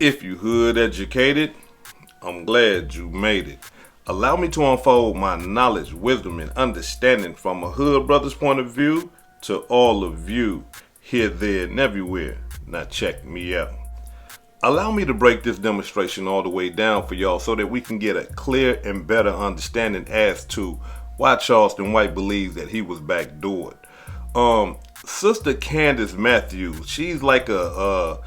If you hood educated, I'm glad you made it. Allow me to unfold my knowledge, wisdom, and understanding from a hood brother's point of view to all of you, here, there, and everywhere. Now check me out. Allow me to break this demonstration all the way down for y'all so that we can get a clear and better understanding as to why Charleston White believes that he was backdoored. Sister Candace Matthews, she's like a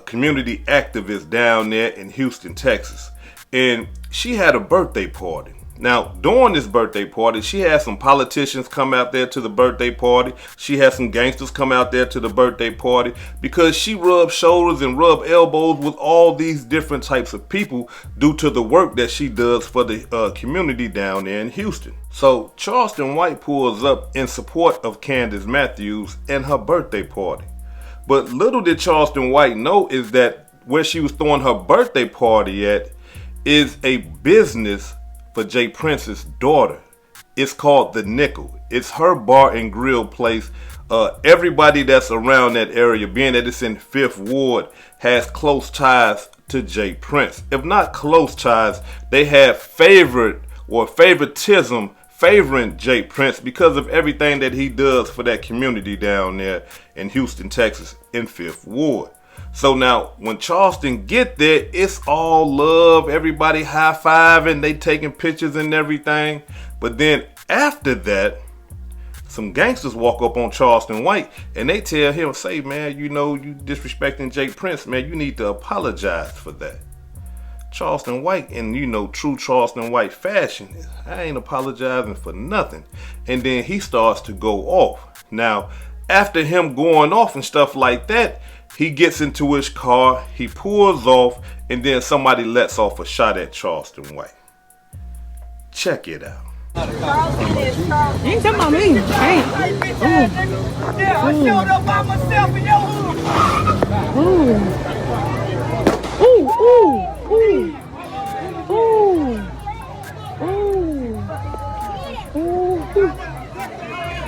community activist down there in Houston, Texas. And she had a birthday party. Now, during this birthday party, she had some politicians come out there to the birthday party. She had some gangsters come out there to the birthday party because she rubbed shoulders and rubbed elbows with all these different types of people due to the work that she does for the community down there in Houston. So Charleston White pulls up in support of Candace Matthews and her birthday party. But little did Charleston White know is that where she was throwing her birthday party at is a business for Jay Prince's daughter. It's called The Nickel. It's her bar and grill place. Everybody that's around that area, being that it's in 5th Ward, has close ties to Jay Prince. If not close ties, they have favoritism favoring Jay Prince because of everything that he does for that community down there in Houston, Texas, in 5th Ward. So now, when Charleston get there, it's all love. Everybody high-fiving. They taking pictures and everything. But then after that, some gangsters walk up on Charleston White and they tell him, say, man, you know, you disrespecting Jay Prince, man. You need to apologize for that. Charleston White, in, you know, true Charleston White fashion, I ain't apologizing for nothing. And then he starts to go off. Now, after him going off and stuff like that, he gets into his car, he pulls off, and then somebody lets off a shot at Charleston White. Check it out. Charleston is Charleston. You ain't talking about me. Yeah, I showed up by myself in your hood.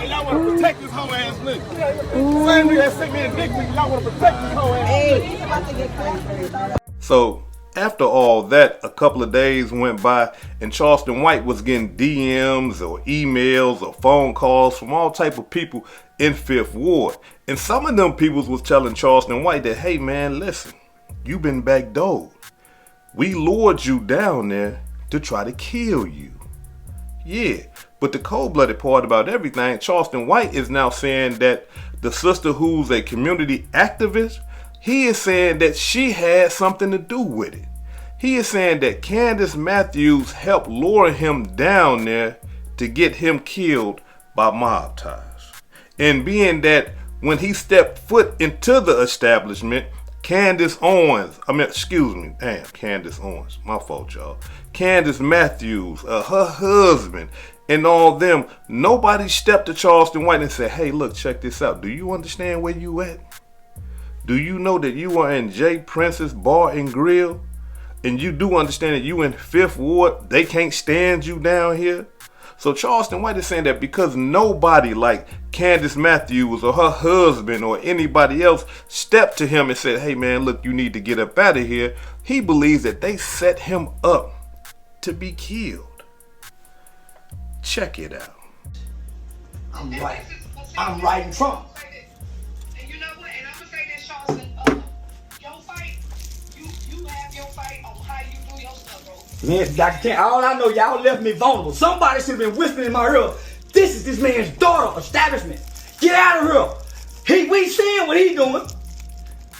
Y'all want to protect this whole ass nigga. Same nigga that sent me a dick pic, y'all want to protect this whole ass nigga. So, after all that, a couple of days went by and Charleston White was getting DMs or emails or phone calls from all type of people in 5th Ward. And some of them people was telling Charleston White that, hey man, listen, you been backdoored. We lured you down there to try to kill you. Yeah, but the cold-blooded part about everything, Charleston White is now saying that the sister who's a community activist, he is saying that she had something to do with it. He is saying that Candace Matthews helped lure him down there to get him killed by mob ties. And being that when he stepped foot into the establishment, Candace Matthews, my fault, y'all. Candace Matthews, her husband, and all them, nobody stepped to Charleston White and said, hey, look, check this out. Do you understand where you at? Do you know that you are in Jay Prince's bar and grill? And you do understand that you in 5th Ward, they can't stand you down here? So Charleston White is saying that because nobody like Candace Matthews or her husband or anybody else stepped to him and said, hey man, look, you need to get up out of here, he believes that they set him up to be killed. Check it out. I'm writing Trump. And you know what? And I'm gonna say this, Charleston. Your fight, you have your fight on how you do your stuff, bro. Man, Dr. King, all I know, y'all left me vulnerable. Somebody should have been whispering in my ear, this is this man's daughter establishment. Get out of here. We seeing what he doing.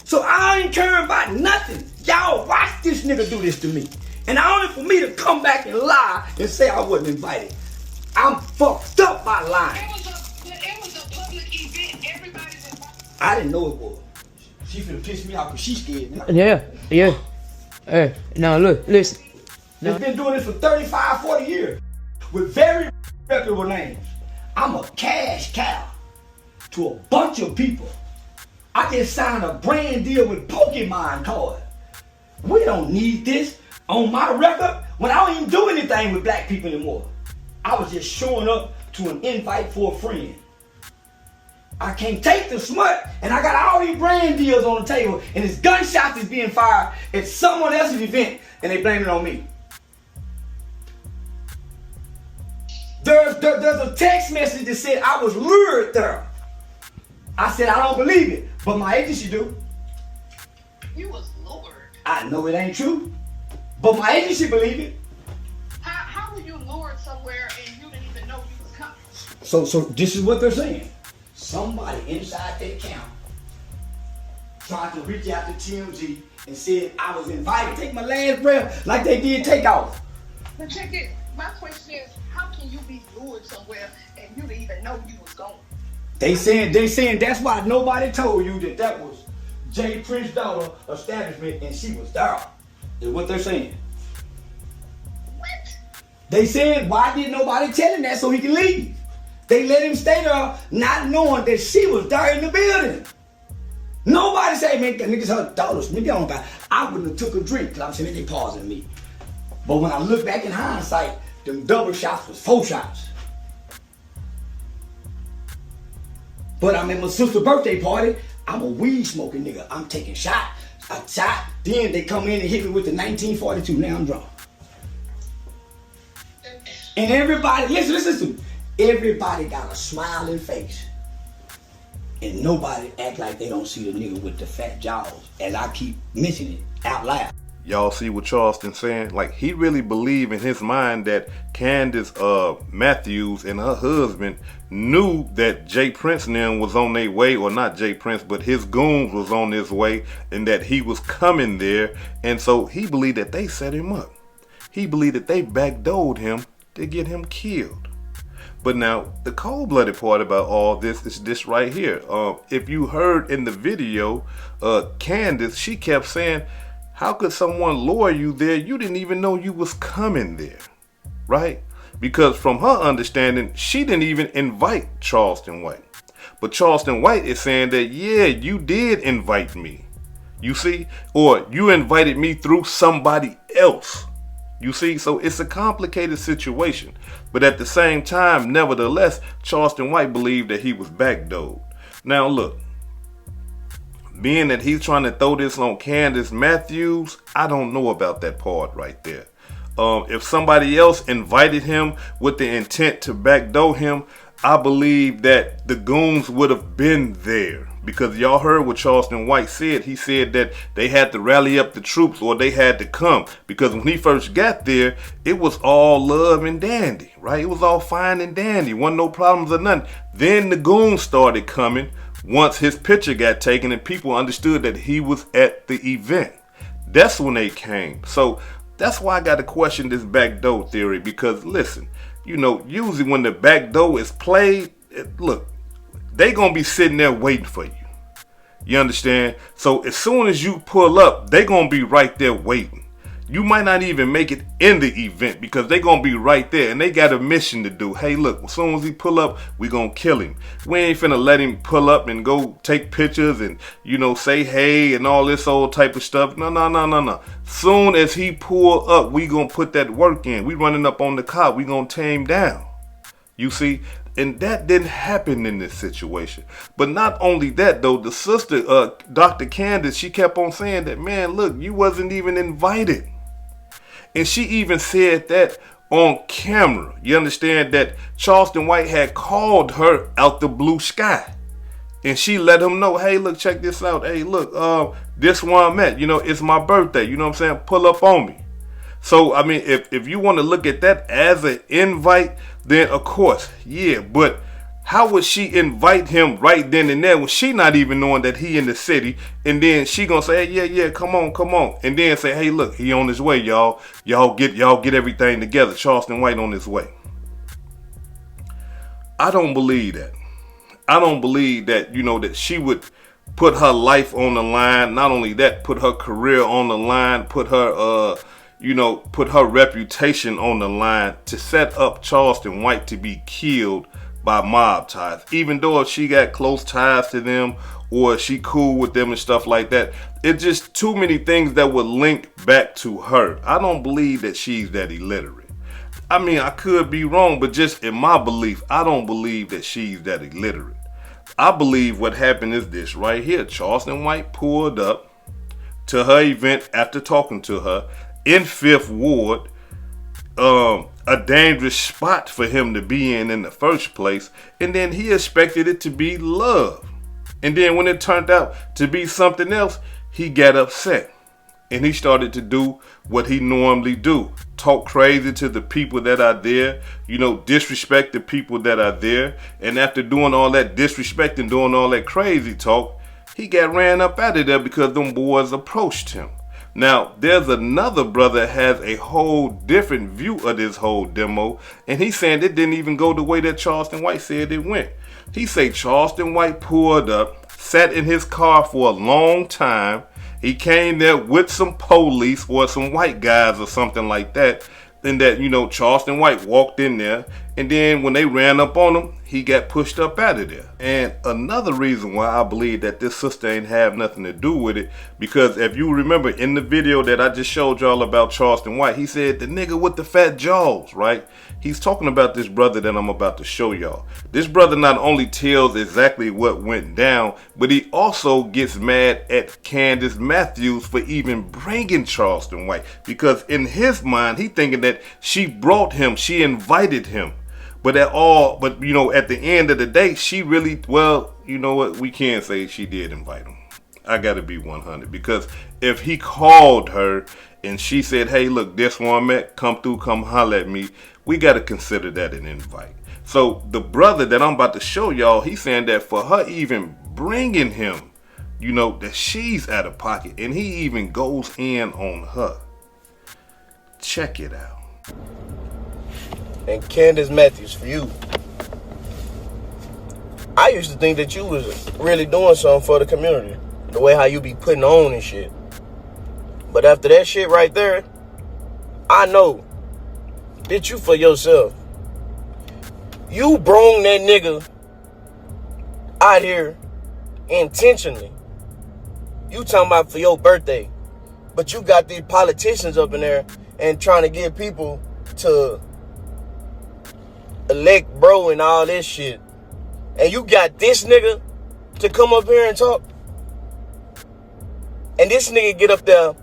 So I ain't caring about nothing. Y'all watch this nigga do this to me. And only for me to come back and lie and say I wasn't invited. I'm fucked up by lying. It was a public event. Everybody's invited. I didn't know it was. She finna piss me off because she scared me. Yeah. Hey, now look, listen. They've been doing this for 35, 40 years with very reputable names. I'm a cash cow to a bunch of people. I just signed a brand deal with Pokemon card. We don't need this on my record when I don't even do anything with black people anymore. I was just showing up to an invite for a friend. I can't take the smut, and I got all these brand deals on the table, and this gunshots is being fired at someone else's event, and they blame it on me. There's a text message that said I was lured there. I said I don't believe it, but my agency do. You was lured. I know it ain't true, but my agency believe it. How were you lured somewhere and you didn't even know you was coming? So this is what they're saying. Somebody inside that camp tried to reach out to TMZ and said I was invited. Take my last breath like they did Takeoff. But check it. My question is, how can you be lured somewhere and you didn't even know you was going? They saying that's why nobody told you that was Jay Prince's daughter establishment and she was there. Is what they're saying. What? They said, why did nobody tell him that so he can leave? They let him stay there not knowing that she was there in the building. Nobody say, man, that nigga's her daughter. I wouldn't have took a drink because I'm saying they pausing me. But when I look back in hindsight, them double shots was 4 shots. But I'm at my sister's birthday party. I'm a weed smoking nigga. I'm taking a shot. Then they come in and hit me with the 1942. Now I'm drunk. And everybody, listen to me. Everybody got a smiling face. And nobody act like they don't see the nigga with the fat jaws. As I keep mentioning it out loud. Y'all see what Charleston saying? Like, he really believed in his mind that Candace Matthews and her husband knew that Jay Prince and them was on their way, or not Jay Prince, but his goons was on his way, and that he was coming there. And so he believed that they set him up. He believed that they backdoored him to get him killed. But now, the cold-blooded part about all this is this right here. If you heard in the video, Candace, she kept saying, how could someone lure you there? You didn't even know you was coming there, right? Because from her understanding, she didn't even invite Charleston White. But Charleston White is saying that, yeah, you did invite me. You see? Or you invited me through somebody else. You see? So it's a complicated situation. But at the same time, nevertheless, Charleston White believed that he was backdoored. Now look. Being that he's trying to throw this on Candace Matthews, I don't know about that part right there. If somebody else invited him with the intent to backdoor him, I believe that the goons would have been there. Because y'all heard what Charleston White said. He said that they had to rally up the troops or they had to come. Because when he first got there, it was all love and dandy, right? It was all fine and dandy. Wasn't no problems or nothing. Then the goons started coming. Once his picture got taken and people understood that he was at the event. That's when they came. So that's why I got to question this backdoor theory. Because listen, you know, usually when the backdoor is played, look, they gonna be sitting there waiting for you. You understand? So as soon as you pull up, they gonna be right there waiting. You might not even make it in the event because they gonna be right there and they got a mission to do. Hey, look, as soon as he pull up, we gonna kill him. We ain't finna let him pull up and go take pictures and, you know, say hey and all this old type of stuff. No. Soon as he pull up, we gonna put that work in. We running up on the car. We gonna tear him down. You see? And that didn't happen in this situation. But not only that, though, the sister, Dr. Candice, she kept on saying that, man, look, you wasn't even invited. And she even said that on camera. You understand that Charleston White had called her out the blue sky. And she let him know, hey, look, check this out. Hey, look, this one I'm at. You know, it's my birthday. You know what I'm saying? Pull up on me. So, I mean, if you want to look at that as an invite, then of course, yeah. But how would she invite him right then and there when she not even knowing that he in the city? And then she gonna say, hey, yeah, come on. And then say, hey, look, he on his way, y'all. Y'all get everything together. Charleston White on his way. I don't believe that. I don't believe that, you know, that she would put her life on the line. Not only that, put her career on the line, put her put her reputation on the line to set up Charleston White to be killed by mob ties. Even though she got close ties to them or she cool with them and stuff like that, it's just too many things that would link back to her. I don't believe that she's that illiterate. I mean, I could be wrong, but just in my belief, I don't believe that she's that illiterate. I believe what happened is this right here. Charleston White pulled up to her event after talking to her in 5th Ward, a dangerous spot for him to be in the first place, and then he expected it to be love. And then when it turned out to be something else, he got upset. And he started to do what he normally do. Talk crazy to the people that are there. Disrespect the people that are there. And after doing all that disrespect and doing all that crazy talk, he got ran up out of there because them boys approached him. Now, there's another brother that has a whole different view of this whole demo. And he's saying it didn't even go the way that Charleston White said it went. He say Charleston White pulled up, sat in his car for a long time. He came there with some police or some white guys or something like that. And that, Charleston White walked in there. And then when they ran up on him, he got pushed up out of there. And another reason why I believe that this sister ain't have nothing to do with it, because if you remember in the video that I just showed y'all about Charleston White, he said the nigga with the fat jaws, right? He's talking about this brother that I'm about to show y'all. This brother not only tells exactly what went down, but he also gets mad at Candace Matthews for even bringing Charleston White. Because in his mind, he thinking that she brought him, she invited him. But at the end of the day, she really, we can't say she did invite him. I gotta be 100, because if he called her and she said, hey, look, this one I'm at, come through, come holler at me, we gotta consider that an invite. So the brother that I'm about to show y'all, he's saying that for her even bringing him, that she's out of pocket, and he even goes in on her. Check it out. And Candace Matthews, for you, I used to think that you was really doing something for the community, the way how you be putting on and shit. But after that shit right there, I know that you for yourself. You brung that nigga out here intentionally. You talking about for your birthday, but you got these politicians up in there and trying to get people to elect bro and all this shit. And you got this nigga to come up here and talk. And this nigga get up there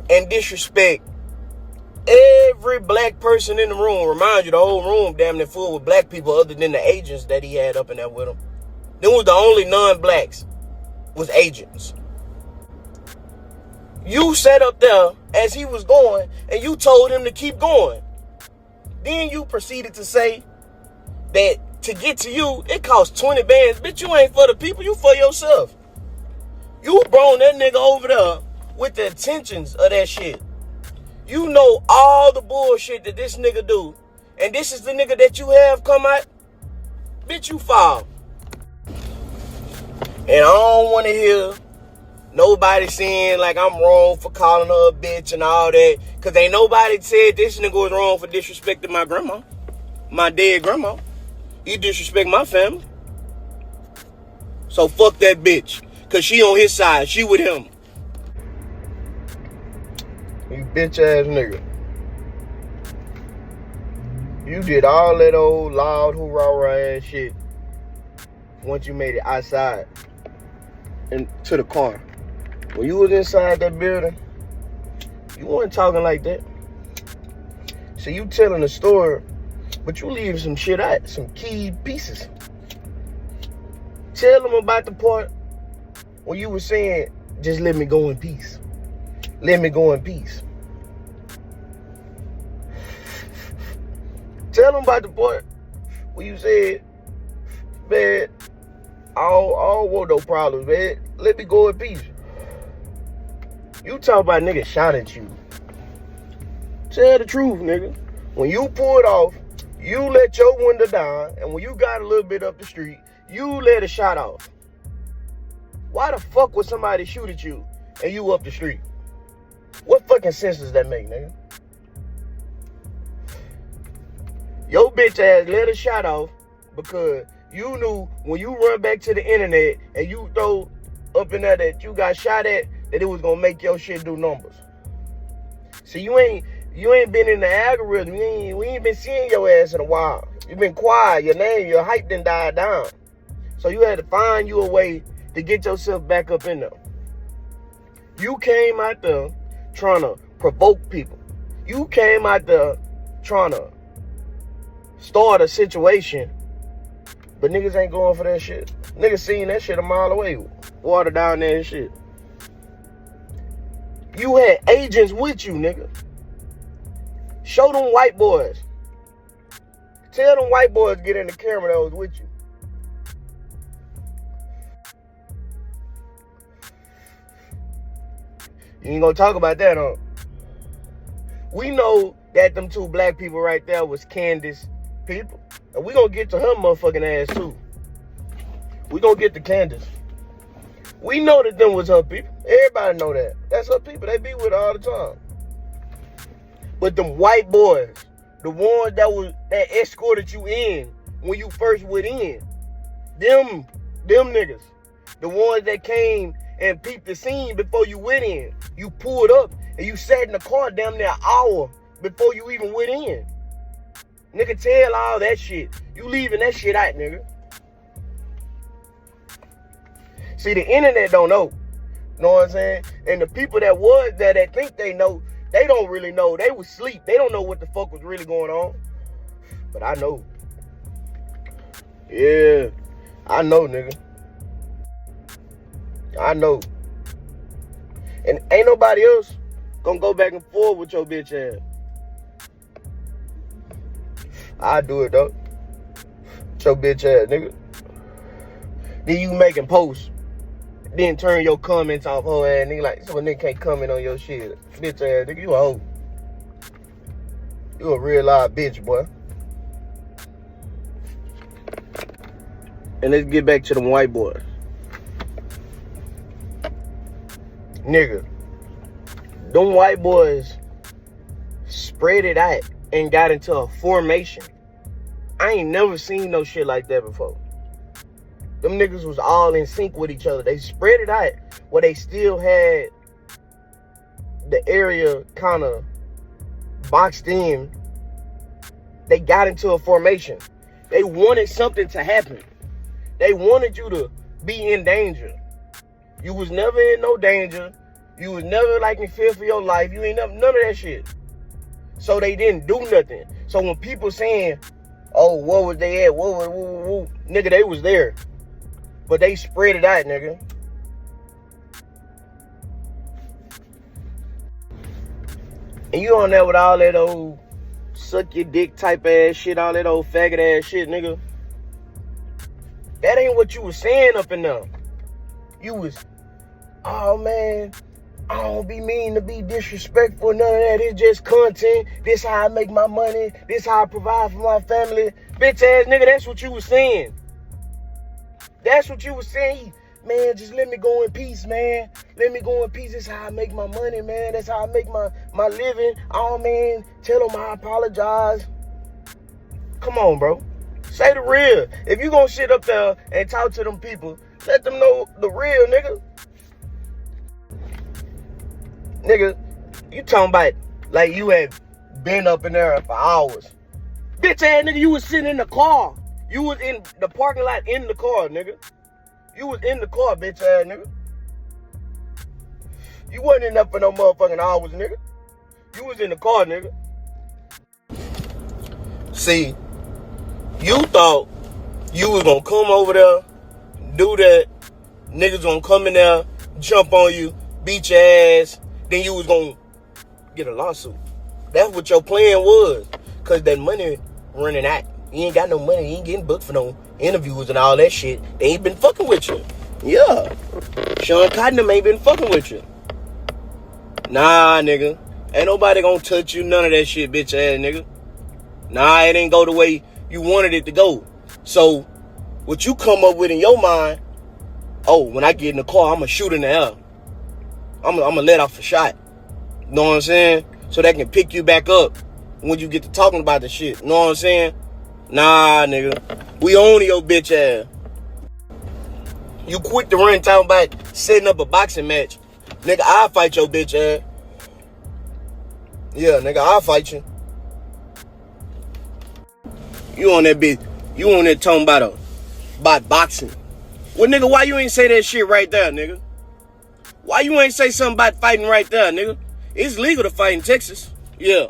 and disrespect every black person in the room. Remind you, the whole room damn near full with black people other than the agents that he had up in there with him. Them was the only non-blacks was agents. You sat up there as he was going and you told him to keep going. Then you proceeded to say that to get to you, it costs 20 bands. Bitch, you ain't for the people, you for yourself. You brought that nigga over there with the intentions of that shit. You know all the bullshit that this nigga do. And this is the nigga that you have come out. Bitch, you foul. And I don't want to hear nobody saying like I'm wrong for calling her a bitch and all that. Because ain't nobody said this nigga was wrong for disrespecting my grandma. My dead grandma. He disrespect my family. So fuck that bitch. Because she on his side. She with him. You bitch ass nigga. You did all that old loud hoorah ass shit once you made it outside and to the car. When you was inside that building, you weren't talking like that. So you telling a story, but you leaving some shit out, some key pieces. Tell them about the part where you were saying, just let me go in peace. Let me go in peace. Tell them about the part where you said, man, I don't want no problems, man. Let me go in peace. You talk about niggas shot at you. Tell the truth, nigga. When you pulled off, you let your window down, and when you got a little bit up the street, you let a shot off. Why the fuck would somebody shoot at you and you up the street? What fucking sense does that make, nigga? Your bitch ass let a shot off because you knew when you run back to the internet and you throw up in there that you got shot at, that it was gonna make your shit do numbers. So you ain't been in the algorithm. We ain't been seeing your ass in a while. You been quiet. Your hype done died down. So you had to find you a way to get yourself back up in there. You came out there trying to provoke people. You came out there trying to start a situation, but niggas ain't going for that shit. Niggas seen that shit a mile away. Water down there and shit. You had agents with you, nigga. Show them white boys. Tell them white boys to get in the camera that was with you. You ain't gonna talk about that, huh? We know that them two black people right there was Candice people. And we gonna get to her motherfucking ass too. We gonna get to Candace. We know that them was her people. Everybody know that. That's her people. They be with her all the time. But them white boys, the ones that escorted you in when you first went in, them niggas, the ones that came and peeped the scene before you went in. You pulled up and you sat in the car damn near an hour before you even went in. Nigga, tell all that shit. You leaving that shit out, nigga. See, the internet don't know. You know what I'm saying? And the people that was there that think they know, they don't really know. They was asleep. They don't know what the fuck was really going on. But I know. Yeah, I know, nigga. I know. And ain't nobody else gonna go back and forth with your bitch ass. I do it, though. Your bitch ass, nigga. Then you making posts. Then turn your comments off her ass, nigga. Like, so a nigga can't comment on your shit. Bitch ass, nigga, you a hoe. You a real live bitch, boy. And let's get back to them white boys. Nigga, them white boys spread it out and got into a formation. I ain't never seen no shit like that before. Them niggas was all in sync with each other. They spread it out where they still had the area kind of boxed in. They got into a formation. They wanted something to happen. They wanted you to be in danger. You was never in no danger. You was never like in fear for your life. You ain't never, none of that shit. So they didn't do nothing. So when people saying, oh, where was they at? Nigga, they was there. But they spread it out, nigga. And you on there with all that old suck your dick type ass shit, all that old faggot ass shit, nigga. That ain't what you was saying up in there. You was, oh man, I don't be mean to be disrespectful, none of that. It's just content. This how I make my money. This how I provide for my family. Bitch ass nigga, that's what you was saying. That's what you was saying. Man, just let me go in peace, man. Let me go in peace. That's how I make my money, man. That's how I make my living. Oh, man, tell them I apologize. Come on, bro. Say the real. If you gonna sit up there and talk to them people, let them know the real, nigga. Nigga, you talking about like you had been up in there for hours. Bitch ass nigga, you was sitting in the car. You was in the parking lot in the car, nigga. You was in the car, bitch ass nigga. You wasn't in there for no motherfucking hours, nigga. You was in the car, nigga. See, you thought you was gonna come over there, do that, niggas gonna come in there, jump on you, beat your ass, then you was gonna get a lawsuit. That's what your plan was. Cause that money running out. You ain't got no money, you ain't getting booked for no interviews and all that shit. They ain't been fucking with you. Yeah. Sean Cotton ain't been fucking with you. Nah, nigga. Ain't nobody gonna touch you, none of that shit, bitch ass nigga. Nah, it ain't go the way you wanted it to go. So, what you come up with in your mind, oh, when I get in the car, I'ma shoot in the air. I'ma let off a shot. You know what I'm saying? So that can pick you back up when you get to talking about the shit. You know what I'm saying? Nah, nigga. We own your bitch ass. You quick to run talking about setting up a boxing match. Nigga, I'll fight your bitch ass. Yeah, nigga, I'll fight you. You on that bitch. You on that talking about boxing. Well, nigga, why you ain't say that shit right there, nigga? Why you ain't say something about fighting right there, nigga? It's legal to fight in Texas. Yeah.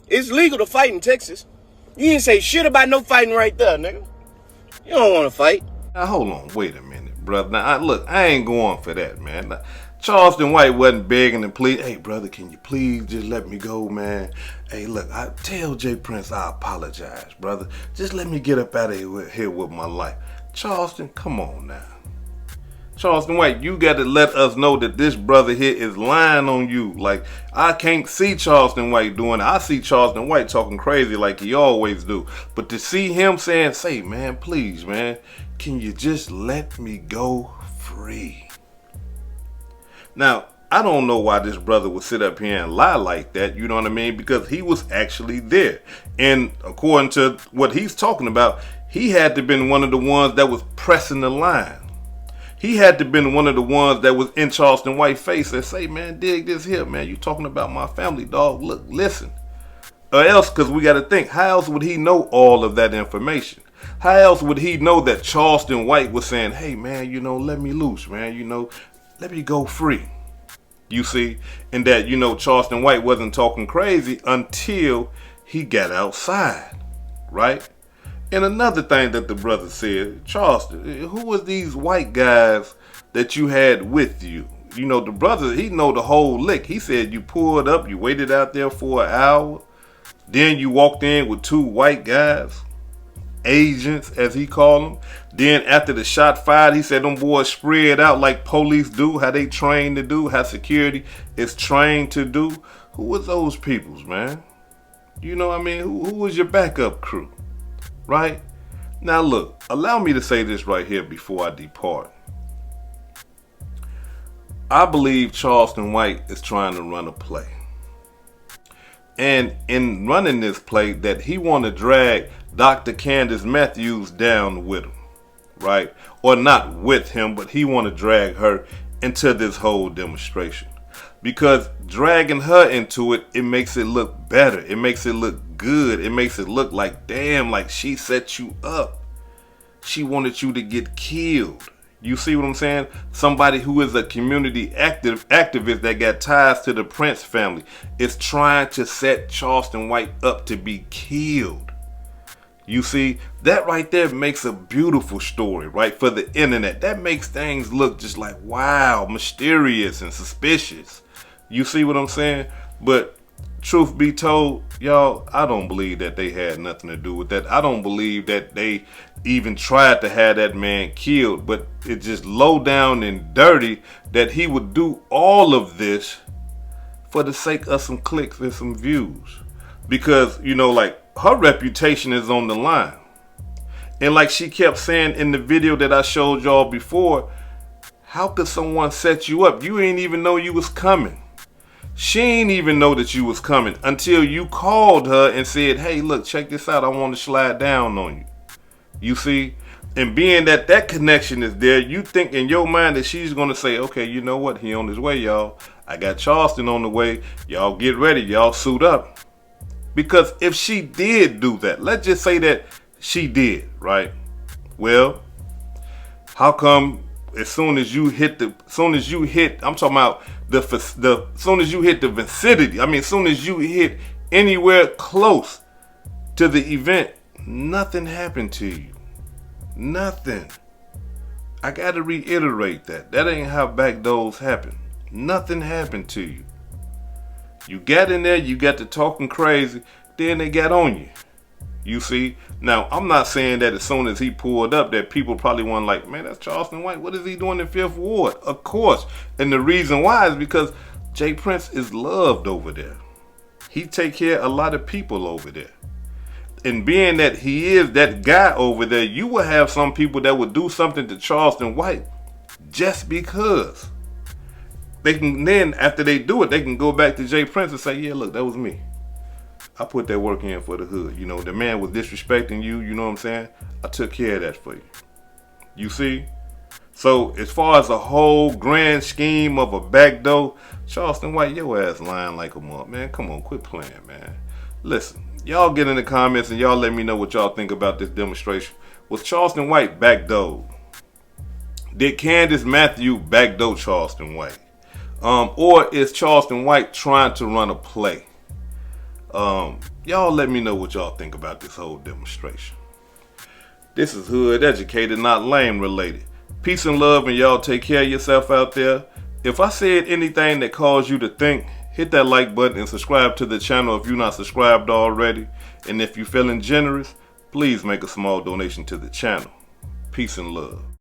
It's legal to fight in Texas. You ain't say shit about no fighting right there, nigga. You don't want to fight. Now, hold on. Wait a minute, brother. Now, look, I ain't going for that, man. Now, Charleston White wasn't begging and pleading. Hey, brother, can you please just let me go, man? Hey, look, I tell J. Prince I apologize, brother. Just let me get up out of here with my life. Charleston, come on now. Charleston White, you got to let us know that this brother here is lying on you. Like, I can't see Charleston White doing it. I see Charleston White talking crazy like he always do. But to see him saying, say, man, please, man, can you just let me go free? Now, I don't know why this brother would sit up here and lie like that, you know what I mean? Because he was actually there. And according to what he's talking about, he had to have been one of the ones that was pressing the line. He had to have been one of the ones that was in Charleston White's face and say, man, dig this here, man. You talking about my family, dog. Look, listen. Or else, because we got to think, how else would he know all of that information? How else would he know that Charleston White was saying, hey, man, you know, let me loose, man. You know, let me go free. You see? And that, you know, Charleston White wasn't talking crazy until he got outside. Right? And another thing that the brother said, Charleston, who was these white guys that you had with you? You know, the brother, he know the whole lick. He said you pulled up, you waited out there for an hour. Then you walked in with two white guys, agents as he called them. Then after the shot fired, he said them boys spread out like police do, how they trained to do, how security is trained to do. Who was those peoples, man? You know what I mean? Who was your backup crew? Right? Now look, allow me to say this right here before I depart. I believe Charleston White is trying to run a play. And in running this play, that he want to drag Dr. Candace Matthews down with him. Right? Or not with him, but he want to drag her into this whole demonstration. Because dragging her into it, it makes it look better. It makes it look good. It makes it look like, damn, like she set you up. She wanted you to get killed. You see what I'm saying? Somebody who is a community activist that got ties to the Prince family is trying to set Charleston White up to be killed. You see, that right there makes a beautiful story, right? For the internet. That makes things look just like, wow, mysterious and suspicious. You see what I'm saying? But truth be told, y'all, I don't believe that they had nothing to do with that. I don't believe that they even tried to have that man killed. But it's just low down and dirty that he would do all of this for the sake of some clicks and some views. Because, you know, like, her reputation is on the line. And like she kept saying in the video that I showed y'all before, how could someone set you up? You ain't even know you was coming. She ain't even know that you was coming until you called her and said, hey, look, check this out. I want to slide down on you. You see? And being that that connection is there, you think in your mind that she's going to say, okay, you know what? He on his way, y'all. I got Charleston on the way. Y'all get ready. Y'all suit up. Because if she did do that, let's just say that she did, right? Well, how come as soon as you hit, I'm talking about soon as you hit the vicinity, as soon as you hit anywhere close to the event, nothing happened to you. Nothing. I got to reiterate that. That ain't how backdoors happen. Nothing happened to you. You got in there, you got to talking crazy, then they got on you. You see? Now, I'm not saying that as soon as he pulled up that people probably weren't like, man, that's Charleston White. What is he doing in Fifth Ward? Of course. And the reason why is because J. Prince is loved over there. He take care of a lot of people over there. And being that he is that guy over there, you will have some people that would do something to Charleston White just because. They can then, after they do it, they can go back to J. Prince and say, yeah, look, that was me. I put that work in for the hood. You know, the man was disrespecting you, you know what I'm saying? I took care of that for you. You see? So, as far as a whole grand scheme of a backdoor, Charleston White, your ass lying like a mug, man. Come on, quit playing, man. Listen, y'all get in the comments and y'all let me know what y'all think about this demonstration. Was Charleston White backdoored? Did Candace Matthew backdoor Charleston White? Or is Charleston White trying to run a play? Y'all let me know what y'all think about this whole demonstration. This is Hood Educated, not Lame Related. Peace and love, and y'all take care of yourself out there. If I said anything that caused you to think, hit that like button and subscribe to the channel if you're not subscribed already. And if you're feeling generous, please make a small donation to the channel. Peace and love.